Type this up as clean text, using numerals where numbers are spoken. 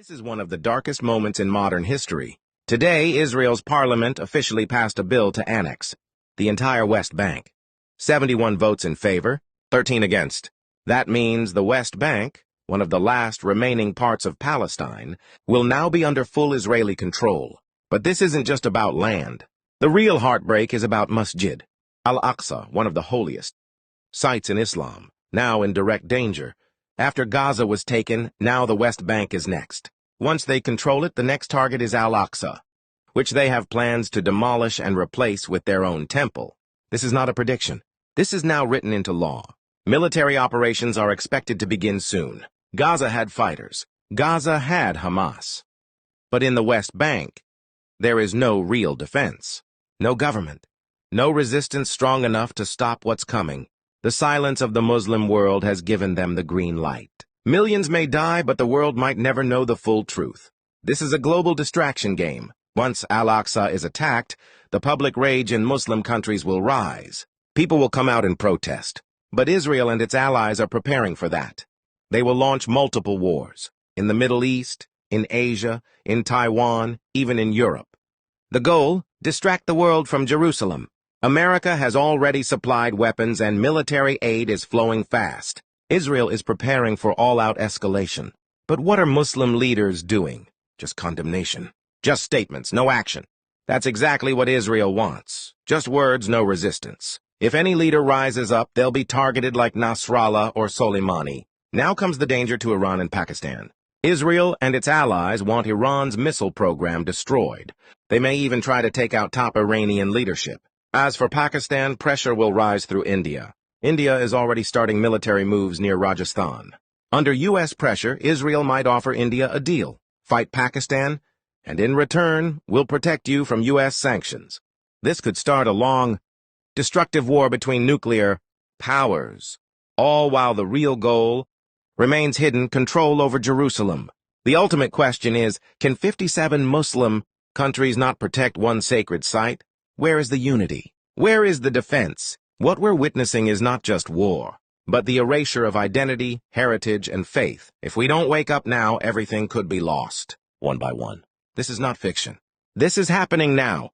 This is one of the darkest moments in modern history. Today, Israel's parliament officially passed a bill to annex the entire West Bank. 71 votes in favor, 13 against. That means the West Bank, one of the last remaining parts of Palestine, will now be under full Israeli control. But this isn't just about land. The real heartbreak is about Masjid al-Aqsa, one of the holiest sites in Islam, now in direct danger. After Gaza was taken, now the West Bank is next. Once they control it, the next target is Al-Aqsa, which they have plans to demolish and replace with their own temple. This is not a prediction. This is now written into law. Military operations are expected to begin soon. Gaza had fighters. Gaza had Hamas. But in the West Bank, there is no real defense. No government. No resistance strong enough to stop what's coming. The silence of the Muslim world has given them the green light. Millions may die, but the world might never know the full truth. This is a global distraction game. Once Al-Aqsa is attacked, the public rage in Muslim countries will rise. People will come out and protest. But Israel and its allies are preparing for that. They will launch multiple wars. In the Middle East, in Asia, in Taiwan, even in Europe. The goal? Distract the world from Jerusalem. America has already supplied weapons and military aid is flowing fast. Israel is preparing for all-out escalation. But what are Muslim leaders doing? Just condemnation. Just statements, no action. That's exactly what Israel wants. Just words, no resistance. If any leader rises up, they'll be targeted like Nasrallah or Soleimani. Now comes the danger to Iran and Pakistan. Israel and its allies want Iran's missile program destroyed. They may even try to take out top Iranian leadership. As for Pakistan, pressure will rise through India. India is already starting military moves near Rajasthan. Under U.S. pressure, Israel might offer India a deal. Fight Pakistan, and in return, we'll protect you from U.S. sanctions. This could start a long, destructive war between nuclear powers, all while the real goal remains hidden: control over Jerusalem. The ultimate question is, can 57 Muslim countries not protect one sacred site? Where is the unity? Where is the defense? What we're witnessing is not just war, but the erasure of identity, heritage, and faith. If we don't wake up now, everything could be lost, one by one. This is not fiction. This is happening now.